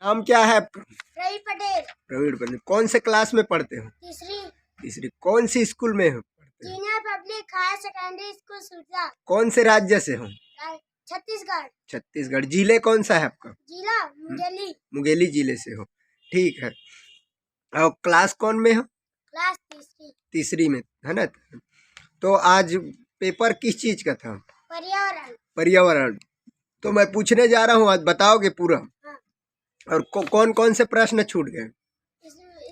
नाम क्या है आपका? रवि पटेल। प्रवीण पटेल। कौन से क्लास में पढ़ते हो? तीसरी। तीसरी। कौन सी स्कूल में हो पढ़ते हो? Senior public higher secondary school Surja. कौन से राज्य से हो? छत्तीसगढ़। छत्तीसगढ़। जिले कौन सा है आपका? जिला मुंगेली। मुंगेली जिले से हो। ठीक है। और क्लास कौन में हो? क्लास तीसरी। तीसरी में है ना। तो आज पेपर किस चीज का था? पर्यावरण। पर्यावरण। तो मैं पूछने जा रहा हूँ, आज बताओगे पूरा? हाँ। और कौन कौन से प्रश्न छूट गए?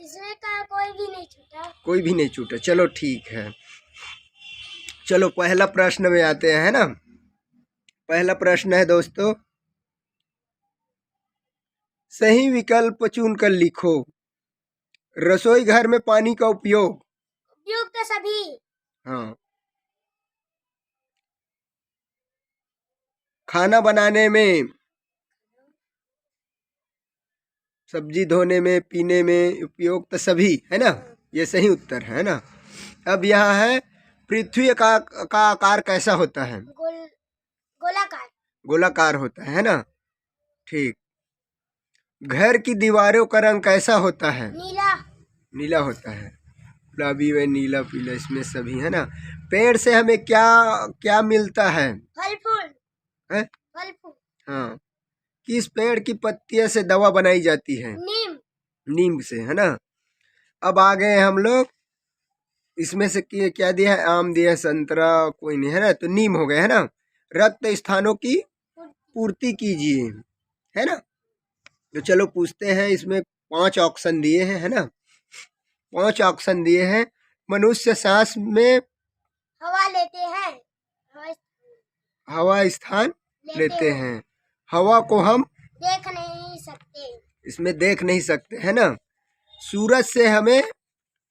इसमें का कोई भी नहीं छूटा। कोई भी नहीं छूटा। चलो ठीक है। चलो पहला प्रश्न में आते हैं ना। पहला प्रश्न है दोस्तों, सही विकल्प चुनकर लिखो। रसोई घर में पानी का उपयोग। उपयोग तो सभी। हाँ। खाना बनाने में, सब्जी धोने में, पीने में उपयोग तो सभी है ना। ये सही उत्तर है ना। अब यहाँ है, पृथ्वी का आकार कैसा होता है? गोलाकार। गोलाकार होता है ना। ठीक। घर की दीवारों का रंग कैसा होता है? नीला। नीला होता है। गुलाबी व नीला पीला इसमें सभी है ना। पेड़ से हमें क्या क्या मिलता है? फल फूल। है? फल फूल। हाँ। किस पेड़ की पत्तियों से दवा बनाई जाती है? नीम। नीम से है ना। अब आ गए हम लोग, इसमें से क्या दिया है? आम दिया है, संतरा कोई नहीं है ना, तो नीम हो गए है ना। रक्त स्थानों की पूर्ति कीजिए, है ना। तो चलो पूछते हैं, इसमें 5 ऑप्शन दिए हैं है ना। 5 ऑप्शन दिए हैं। मनुष्य सांस में हवा लेते हैं। हवा स्थान लेते हैं। हवा को हम देख नहीं सकते। इसमें देख नहीं सकते है ना। सूरज से हमें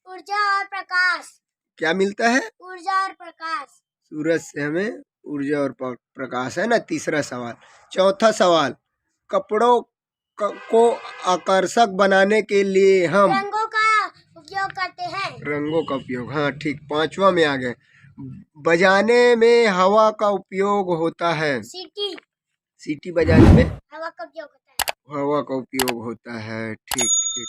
ऊर्जा और प्रकाश क्या मिलता है? ऊर्जा और प्रकाश। सूरज से हमें ऊर्जा और प्रकाश है ना। तीसरा सवाल। चौथा सवाल, कपड़ों को आकर्षक बनाने के लिए हम रंगों का उपयोग करते हैं। रंगों का उपयोग, हाँ ठीक। 5वां में आ गए। बजाने में हवा का उपयोग होता है। सीटी। सीटी बजाने में हवा का उपयोग होता है। हवा का उपयोग होता है। ठीक ठीक।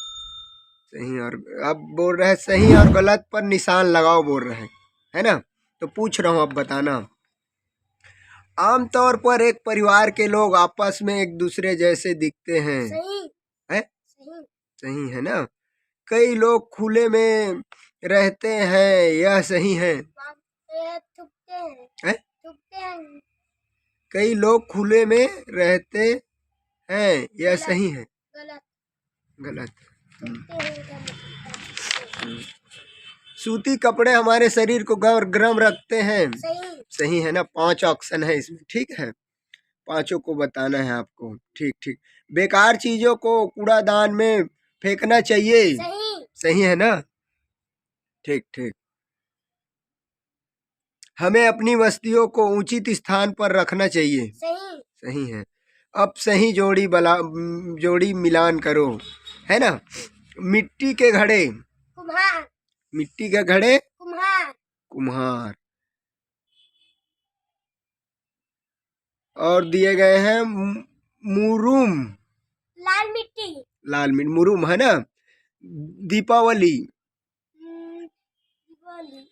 सही। और अब बोल रहे हैं सही और गलत पर निशान लगाओ बोल रहे हैं है ना। तो पूछ रहा हूँ, अब बताना। आमतौर पर एक परिवार के लोग आपस में एक दूसरे जैसे दिखते हैं। सही है? सही सही है ना। कई लोग खुले में रहते हैं, यह सही है। थूकते हैं। थूकते हैं। कई लोग खुले में रहते हैं, यह सही है। गलत। गलत। थूकते हैं गलत। सूती कपड़े हमारे शरीर को गर्म रखते हैं। सही। सही है ना। 5 ऑप्शन है इसमें। ठीक है, पांचों को बताना है आपको। ठीक ठीक। बेकार चीजों को कूड़ादान में फेंकना चाहिए। सही। सही है ना। ठीक ठीक। हमें अपनी वस्तुओं को उचित स्थान पर रखना चाहिए। सही। सही है। अब सही जोड़ी मिलान करो, है ना। मिट्टी के घड़े। कुम्हार। मिट्टी के घड़े। कुम्हार। कुम्हार। और दिए गए हैं मुरुम। लाल मिट्टी। लाल मिट्टी मुरुम है ना। दीपावली।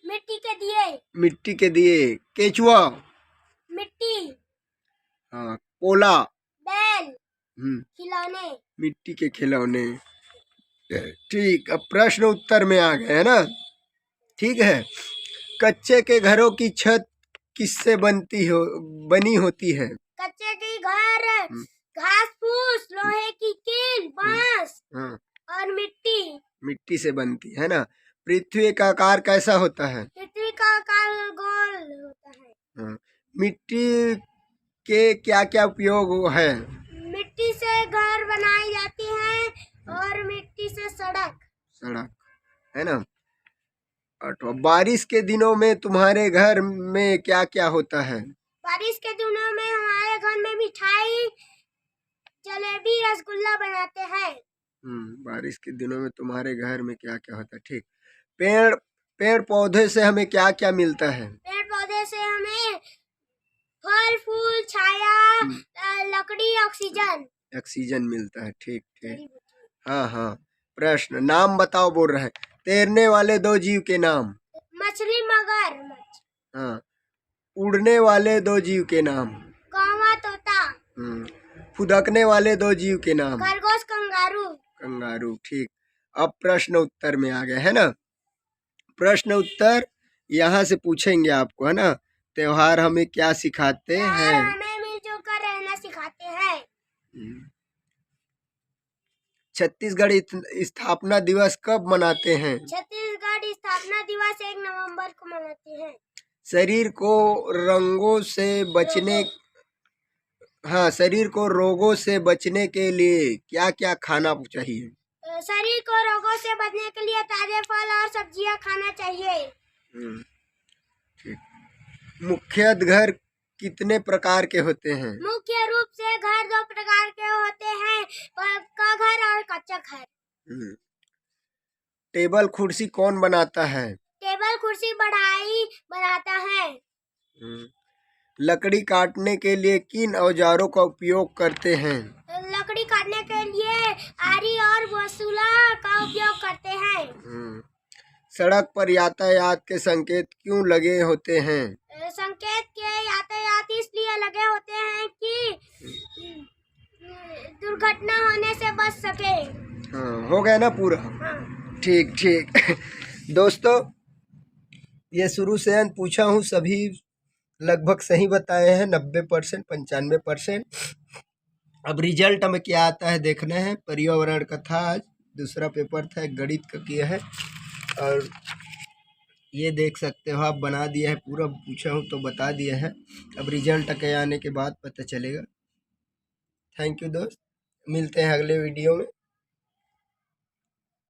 मिट्टी के दिए। मिट्टी के दिए। केचुआ। मिट्टी। हाँ। पोला। बैल। खिलौने। मिट्टी के खिलौने। ठीक। अब प्रश्न उत्तर में आ गए है ना। ठीक है। कच्चे के घरों की छत किससे बनी होती है? कच्चे के घर घास फूस, लोहे की कील, बांस और मिट्टी। मिट्टी से बनती है ना। पृथ्वी का आकार कैसा होता है? पृथ्वी का आकार गोल होता है। मिट्टी के क्या क्या उपयोग है? मिट्टी से घर बनाई जाती है और मिट्टी से सड़क है ना। और बारिश के दिनों में तुम्हारे घर में क्या क्या होता है? बारिश के दिनों में हमारे घर में मिठाई, जलेबी, रसगुल्ला बनाते हैं। बारिश के दिनों में तुम्हारे घर में क्या क्या होता है। ठीक। पेड़ पौधे से हमें क्या क्या मिलता है? पेड़ पौधे से हमें फल फूल, छाया, लकड़ी, ऑक्सीजन। ऑक्सीजन मिलता है। ठीक ठीक। हाँ हाँ। प्रश्न, नाम बताओ बोल रहे हैं। तैरने वाले दो जीव के नाम। मछली, मगरमच्छ। हाँ। उड़ने वाले दो जीव के नाम। कौवा, तोता। फुदकने वाले दो जीव के नाम। खरगोश, कंगारू। कंगारू। ठीक। अब प्रश्न उत्तर में आ गए है ना। प्रश्न उत्तर यहाँ से पूछेंगे आपको, है ना। त्योहार हमें क्या सिखाते हैं। हमें मिलजुल कर रहना सिखाते हैं। छत्तीसगढ़ स्थापना दिवस कब मनाते हैं। छत्तीसगढ़ स्थापना दिवस 1 नवंबर को मनाते हैं। शरीर को रंगों से बचने शरीर को रोगों से बचने के लिए क्या क्या खाना चाहिए। शरीर को रोगों से बचने के लिए ताजे फल और सब्जियां खाना चाहिए। ठीक। मुख्यतः घर कितने प्रकार के होते हैं। मुख्य रूप से घर 2 प्रकार के होते हैं, पक्का घर और कच्चा घर। टेबल कुर्सी कौन बनाता है। टेबल कुर्सी बढ़ाई बनाता है। लकड़ी काटने के लिए किन औजारों का उपयोग करते हैं। लकड़ी काटने के लिए आरी और बसूला का उपयोग करते हैं। सड़क पर यातायात के संकेत क्यों लगे होते हैं। संकेत के यातायात इसलिए लगे होते हैं कि दुर्घटना होने से बच सके। हाँ, हो गया ना पूरा। हाँ। ठीक ठीक। दोस्तों, ये शुरू से अंत पूछा हूँ, सभी लगभग सही बताए हैं, 90%, 95%। अब रिजल्ट में क्या आता है देखना है। पर्यावरण का था आज, दूसरा पेपर था, एक गणित का किया है, और ये देख सकते हो आप, बना दिया है पूरा, पूछा हूँ तो बता दिया है। अब रिजल्ट के आने के बाद पता चलेगा। थैंक यू दोस्त, मिलते हैं अगले वीडियो में।